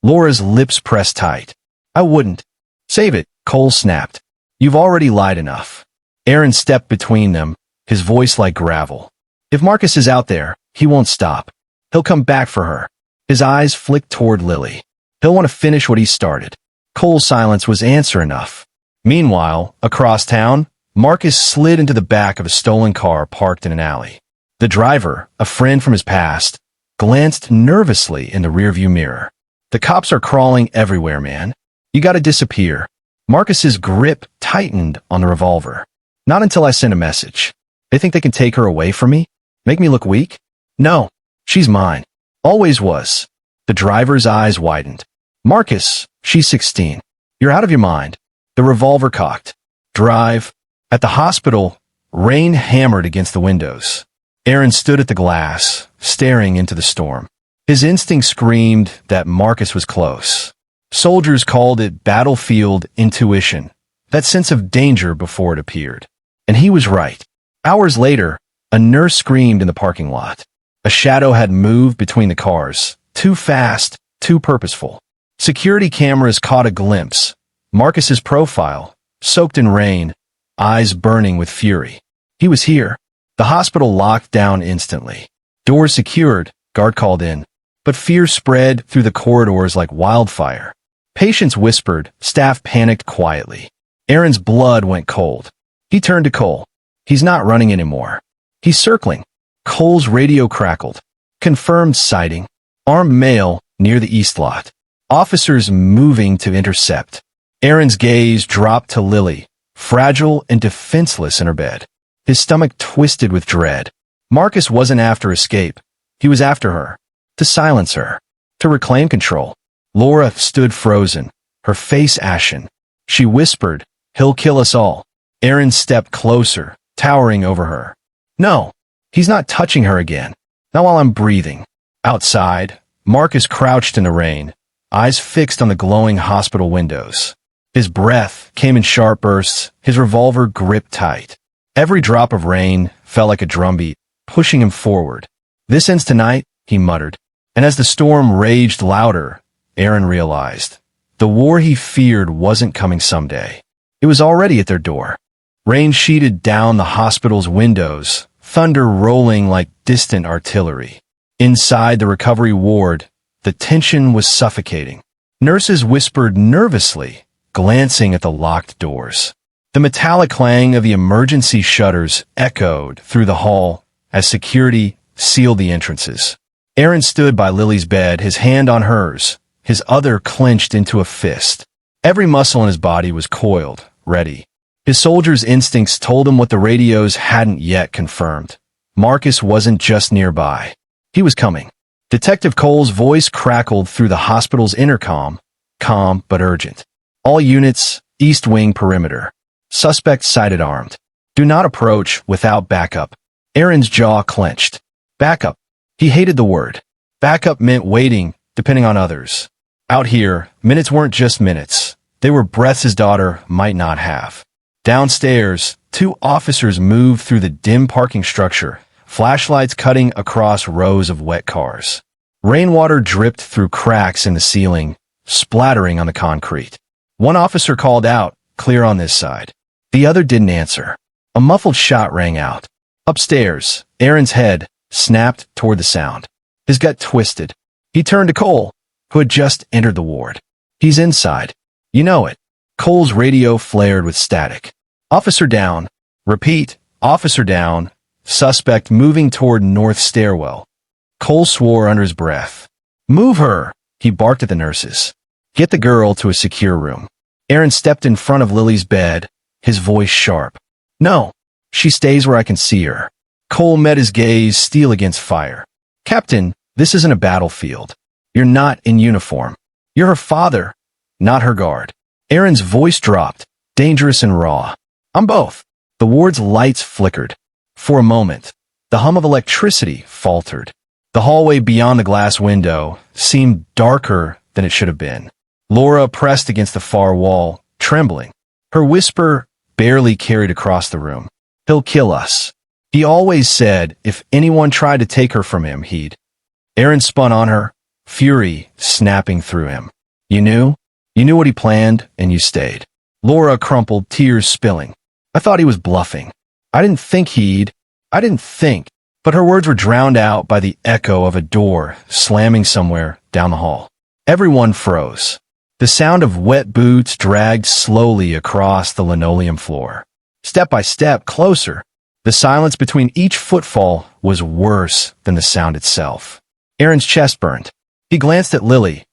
S1: Laura's lips pressed tight. I wouldn't. Save it, Cole snapped. You've already lied enough. Aaron stepped between them, his voice like gravel. If Marcus is out there, he won't stop. He'll come back for her. His eyes flicked toward Lily. He'll want to finish what he started. Cole's silence was answer enough. Meanwhile, across town, Marcus slid into the back of a stolen car parked in an alley. The driver, a friend from his past, glanced nervously in the rearview mirror. The cops are crawling everywhere, man. You gotta disappear. Marcus's grip tightened on the revolver. Not until I send a message. They think they can take her away from me? Make me look weak? No. She's mine. Always was. The driver's eyes widened. Marcus, she's 16. You're out of your mind. The revolver cocked. Drive. At the hospital, rain hammered against the windows. Aaron stood at the glass, staring into the storm. His instinct screamed that Marcus was close. Soldiers called it battlefield intuition, that sense of danger before it appeared. And he was right. Hours later, a nurse screamed in the parking lot. A shadow had moved between the cars, too fast, too purposeful. Security cameras caught a glimpse. Marcus's profile, soaked in rain, eyes burning with fury. He was here. The hospital locked down instantly. Doors secured, guard called in. But fear spread through the corridors like wildfire. Patients whispered, staff panicked quietly. Aaron's blood went cold. He turned to Cole. He's not running anymore. He's circling. Cole's radio crackled. Confirmed sighting. Armed male near the east lot. Officers moving to intercept. Aaron's gaze dropped to Lily, fragile and defenseless in her bed. His stomach twisted with dread. Marcus wasn't after escape. He was after her. To silence her. To reclaim control. Laura stood frozen, her face ashen. She whispered, "He'll kill us all." Aaron stepped closer, towering over her. No, he's not touching her again. Not while I'm breathing. Outside, Marcus crouched in the rain, eyes fixed on the glowing hospital windows. His breath came in sharp bursts, his revolver gripped tight. Every drop of rain felt like a drumbeat, pushing him forward. This ends tonight, he muttered. And as the storm raged louder, Aaron realized the war he feared wasn't coming someday. It was already at their door. Rain sheeted down the hospital's windows, thunder rolling like distant artillery. Inside the recovery ward, the tension was suffocating. Nurses whispered nervously, glancing at the locked doors. The metallic clang of the emergency shutters echoed through the hall as security sealed the entrances. Aaron stood by Lily's bed, his hand on hers, his other clenched into a fist. Every muscle in his body was coiled, ready. His soldier's instincts told him what the radios hadn't yet confirmed. Marcus wasn't just nearby. He was coming. Detective Cole's voice crackled through the hospital's intercom, calm but urgent. All units, East Wing perimeter. Suspect sighted armed. Do not approach without backup. Aaron's jaw clenched. Backup. He hated the word. Backup meant waiting, depending on others. Out here, minutes weren't just minutes. They were breaths his daughter might not have. Downstairs, two officers moved through the dim parking structure, flashlights cutting across rows of wet cars. Rainwater dripped through cracks in the ceiling, splattering on the concrete. One officer called out, "Clear on this side." The other didn't answer. A muffled shot rang out. Upstairs, Aaron's head snapped toward the sound. His gut twisted. He turned to Cole, who had just entered the ward. He's inside. You know it. Cole's radio flared with static. Officer down. Repeat, officer down. Suspect moving toward north stairwell. Cole swore under his breath. Move her, he barked at the nurses. Get the girl to a secure room. Aaron stepped in front of Lily's bed, his voice sharp. No, she stays where I can see her. Cole met his gaze steel against fire. Captain, This isn't a battlefield. You're not in uniform. You're her father, not her guard. Aaron's voice dropped, dangerous and raw. I'm both. The ward's lights flickered. For a moment, the hum of electricity faltered. The hallway beyond the glass window seemed darker than it should have been. Laura pressed against the far wall, trembling. Her whisper barely carried across the room. He'll kill us. He always said if anyone tried to take her from him, he'd. Aaron spun on her, fury snapping through him. You knew? You knew what he planned, and you stayed. Laura crumpled, tears spilling. I thought he was bluffing. I didn't think. But her words were drowned out by the echo of a door slamming somewhere down the hall. Everyone froze. The sound of wet boots dragged slowly across the linoleum floor. Step by step, closer. The silence between each footfall was worse than the sound itself. Aaron's chest burned. He glanced at Lily,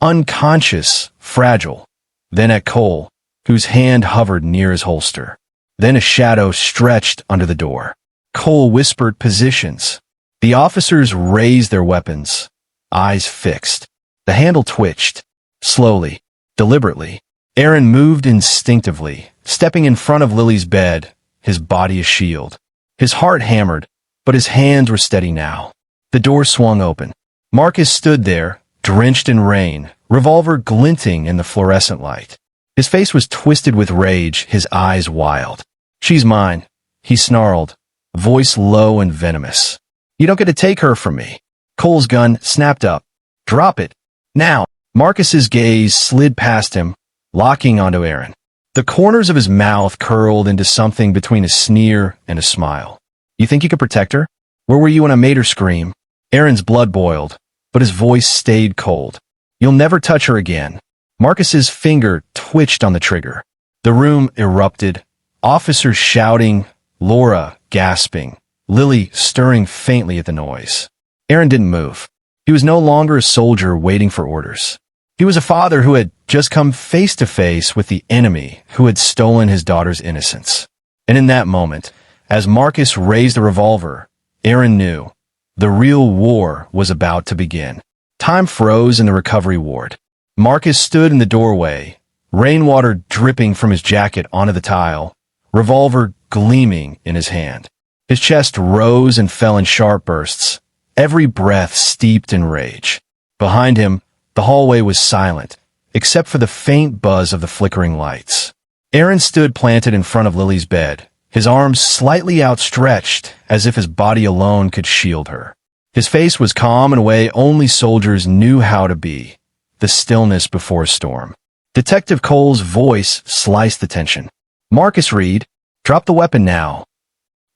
S1: unconscious, fragile. Then at Cole, whose hand hovered near his holster. Then a shadow stretched under the door. Cole whispered positions. The officers raised their weapons, eyes fixed. The handle twitched. Slowly, deliberately. Aaron moved instinctively, stepping in front of Lily's bed, his body a shield. His heart hammered, but his hands were steady now. The door swung open. Marcus stood there, drenched in rain, revolver glinting in the fluorescent light. His face was twisted with rage, his eyes wild. She's mine, he snarled, voice low and venomous. You don't get to take her from me. Cole's gun snapped up. Drop it. Now. Marcus's gaze slid past him, locking onto Aaron. The corners of his mouth curled into something between a sneer and a smile. You think you could protect her? Where were you when I made her scream? Aaron's blood boiled, but his voice stayed cold. You'll never touch her again. Marcus's finger twitched on the trigger. The room erupted, officers shouting, Laura gasping, Lily stirring faintly at the noise. Aaron didn't move. He was no longer a soldier waiting for orders. He was a father who had just come face to face with the enemy who had stolen his daughter's innocence. And in that moment, as Marcus raised the revolver, Aaron knew the real war was about to begin. Time froze in the recovery ward. Marcus stood in the doorway, rainwater dripping from his jacket onto the tile, revolver gleaming in his hand. His chest rose and fell in sharp bursts, every breath steeped in rage. Behind him, the hallway was silent, except for the faint buzz of the flickering lights. Aaron stood planted in front of Lily's bed, his arms slightly outstretched as if his body alone could shield her. His face was calm in a way only soldiers knew how to be, the stillness before a storm. Detective Cole's voice sliced the tension. Marcus Reed, drop the weapon now.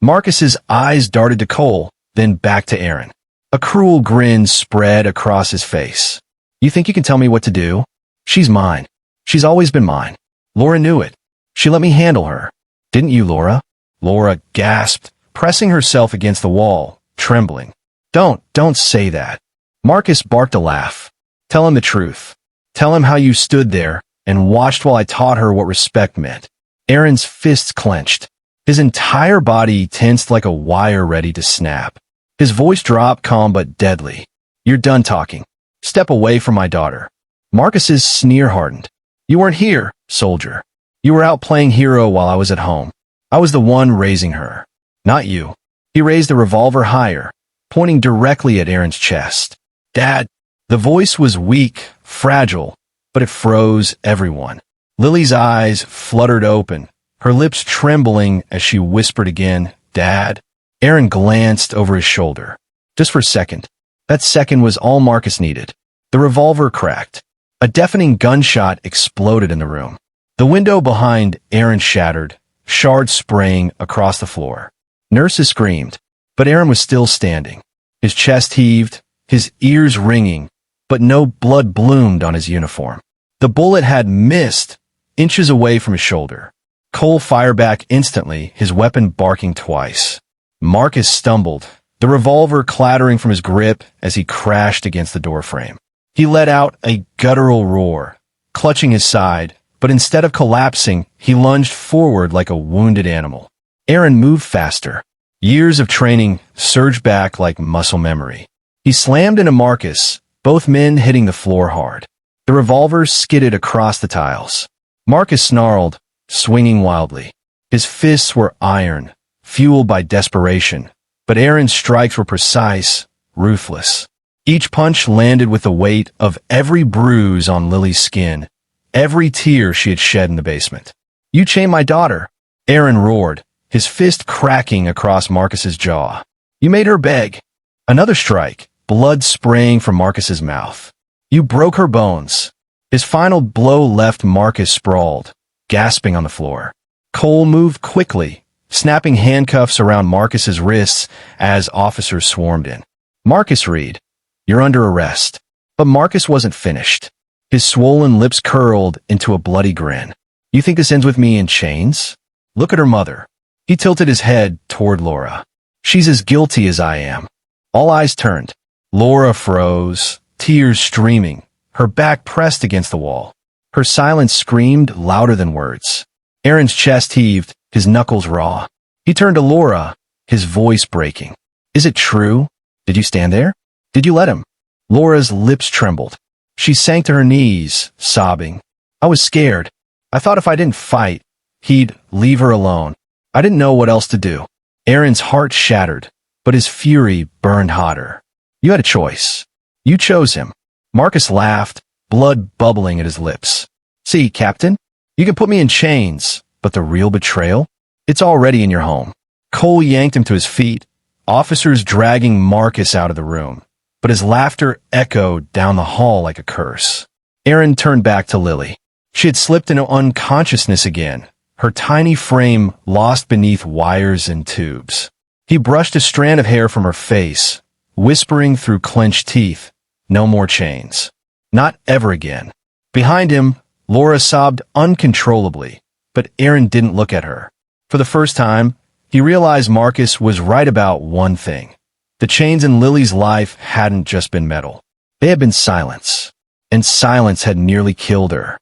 S1: Marcus's eyes darted to Cole, then back to Aaron. A cruel grin spread across his face. You think you can tell me what to do? She's mine. She's always been mine. Laura knew it. She let me handle her. Didn't you, Laura? Laura gasped, pressing herself against the wall, trembling. Don't say that. Marcus barked a laugh. Tell him the truth. Tell him how you stood there and watched while I taught her what respect meant. Aaron's fists clenched. His entire body tensed like a wire ready to snap. His voice dropped calm but deadly. You're done talking. Step away from my daughter. Marcus's sneer hardened. You weren't here, soldier. You were out playing hero while I was at home. I was the one raising her. Not you. He raised the revolver higher, pointing directly at Aaron's chest. Dad. The voice was weak, fragile, but it froze everyone. Lily's eyes fluttered open, her lips trembling as she whispered again, Dad. Aaron glanced over his shoulder. Just for a second. That second was all Marcus needed. The revolver cracked. A deafening gunshot exploded in the room. The window behind Aaron shattered, shards spraying across the floor. Nurses screamed, but Aaron was still standing. His chest heaved, his ears ringing, but no blood bloomed on his uniform. The bullet had missed, inches away from his shoulder. Cole fired back instantly, his weapon barking twice. Marcus stumbled, the revolver clattering from his grip as he crashed against the doorframe. He let out a guttural roar, clutching his side, but instead of collapsing, he lunged forward like a wounded animal. Aaron moved faster. Years of training surged back like muscle memory. He slammed into Marcus, both men hitting the floor hard. The revolvers skidded across the tiles. Marcus snarled, swinging wildly. His fists were iron, fueled by desperation, but Aaron's strikes were precise, ruthless. Each punch landed with the weight of every bruise on Lily's skin, every tear she had shed in the basement. "You chained my daughter," Aaron roared, his fist cracking across Marcus's jaw. "You made her beg." Another strike, blood spraying from Marcus's mouth. "You broke her bones." His final blow left Marcus sprawled, gasping on the floor. Cole moved quickly, snapping handcuffs around Marcus's wrists as officers swarmed in. "Marcus Reed, you're under arrest." But Marcus wasn't finished. His swollen lips curled into a bloody grin. "You think this ends with me in chains? Look at her mother." He tilted his head toward Laura. "She's as guilty as I am." All eyes turned. Laura froze, tears streaming, her back pressed against the wall. Her silence screamed louder than words. Aaron's chest heaved, his knuckles raw. He turned to Laura, his voice breaking. "Is it true? Did you stand there? Did you let him?" Laura's lips trembled. She sank to her knees, sobbing. "I was scared. I thought if I didn't fight, he'd leave her alone. I didn't know what else to do." Aaron's heart shattered, but his fury burned hotter. "You had a choice. You chose him." Marcus laughed, blood bubbling at his lips. "See, Captain, you can put me in chains, but the real betrayal? It's already in your home." Cole yanked him to his feet, officers dragging Marcus out of the room, but his laughter echoed down the hall like a curse. Aaron turned back to Lily. She had slipped into unconsciousness again, her tiny frame lost beneath wires and tubes. He brushed a strand of hair from her face, whispering through clenched teeth, "No more chains. Not ever again." Behind him, Laura sobbed uncontrollably, but Aaron didn't look at her. For the first time, he realized Marcus was right about one thing. The chains in Lily's life hadn't just been metal. They had been silence, and silence had nearly killed her.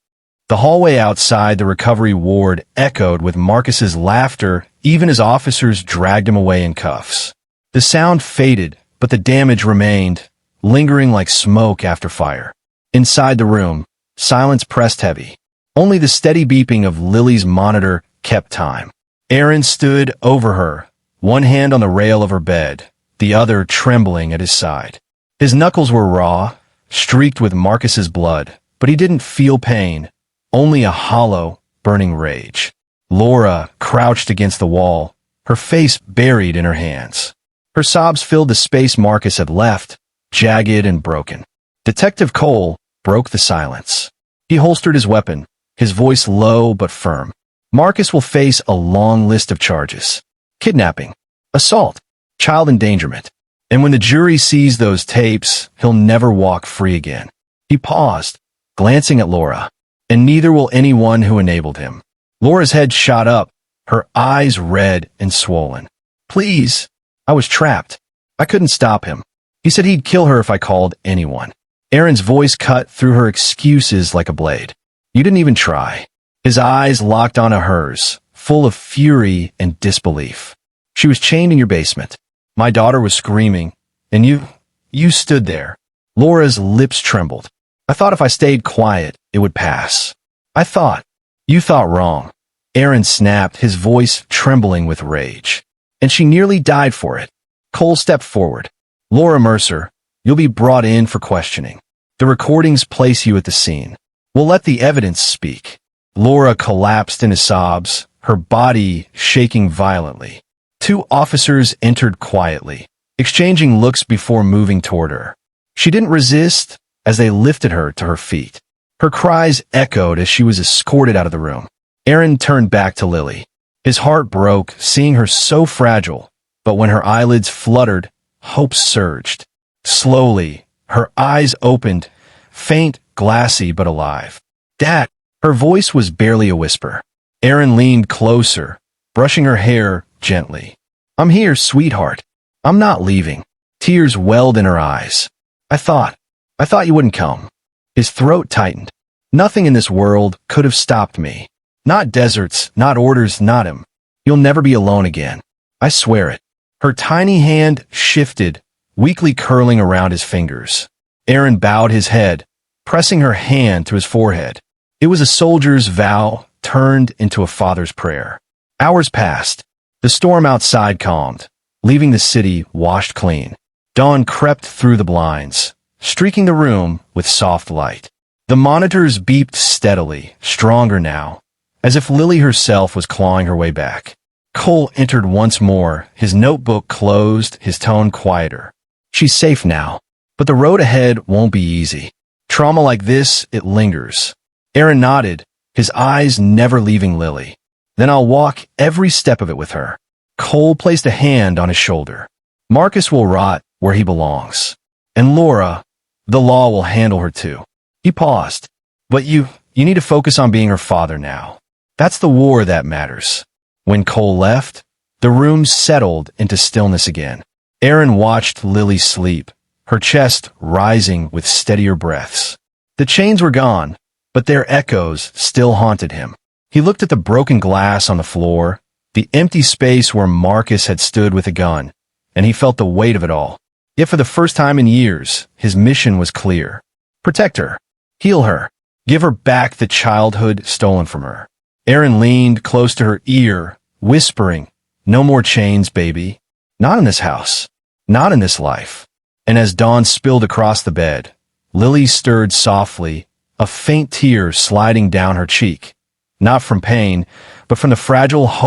S1: The hallway outside the recovery ward echoed with Marcus's laughter even as officers dragged him away in cuffs. The sound faded, but the damage remained, lingering like smoke after fire. Inside the room, silence pressed heavy. Only the steady beeping of Lily's monitor kept time. Aaron stood over her, one hand on the rail of her bed, the other trembling at his side. His knuckles were raw, streaked with Marcus's blood, but he didn't feel pain, only a hollow, burning rage. Laura crouched against the wall, her face buried in her hands. Her sobs filled the space Marcus had left, jagged and broken. Detective Cole broke the silence. He holstered his weapon, his voice low but firm. "Marcus will face a long list of charges. Kidnapping, assault, child endangerment. And when the jury sees those tapes, he'll never walk free again." He paused, glancing at Laura. "And neither will anyone who enabled him." Laura's head shot up, her eyes red and swollen. "Please, I was trapped. I couldn't stop him. He said he'd kill her if I called anyone." Aaron's voice cut through her excuses like a blade. "You didn't even try." His eyes locked onto hers, full of fury and disbelief. "She was chained in your basement. My daughter was screaming, and you stood there." Laura's lips trembled. "I thought if I stayed quiet, it would pass. You thought wrong." Aaron snapped, his voice trembling with rage. "And she nearly died for it." Cole stepped forward. "Laura Mercer, you'll be brought in for questioning. The recordings place you at the scene. We'll let the evidence speak." Laura collapsed into sobs, her body shaking violently. Two officers entered quietly, exchanging looks before moving toward her. She didn't resist as they lifted her to her feet. Her cries echoed as she was escorted out of the room. Aaron turned back to Lily. His heart broke, seeing her so fragile, but when her eyelids fluttered, hope surged. Slowly, her eyes opened, faint, glassy, but alive. "Dad!" Her voice was barely a whisper. Aaron leaned closer, brushing her hair gently. "I'm here, sweetheart. I'm not leaving." Tears welled in her eyes. I thought you wouldn't come." His throat tightened. "Nothing in this world could have stopped me. Not deserts, not orders, not him. You'll never be alone again. I swear it." Her tiny hand shifted, weakly curling around his fingers. Aaron bowed his head, pressing her hand to his forehead. It was a soldier's vow turned into a father's prayer. Hours passed. The storm outside calmed, leaving the city washed clean. Dawn crept through the blinds, streaking the room with soft light. The monitors beeped steadily, stronger now, as if Lily herself was clawing her way back. Cole entered once more, his notebook closed, his tone quieter. She's safe now, but the road ahead won't be easy. Trauma like this, it lingers. Aaron nodded, his eyes never leaving Lily. Then I'll walk every step of it with her. Cole placed a hand on his shoulder. Marcus will rot where he belongs. And Laura, the law will handle her too. He paused. But you need to focus on being her father now. That's the war that matters. When Cole left, the room settled into stillness again. Aaron watched Lily sleep, her chest rising with steadier breaths. The chains were gone, but their echoes still haunted him. He looked at the broken glass on the floor, the empty space where Marcus had stood with a gun, and he felt the weight of it all. Yet for the first time in years, his mission was clear. Protect her. Heal her. Give her back the childhood stolen from her. Aaron leaned close to her ear, whispering, "No more chains, baby. Not in this house. Not in this life." And as dawn spilled across the bed, Lily stirred softly, a faint tear sliding down her cheek. Not from pain, but from the fragile hope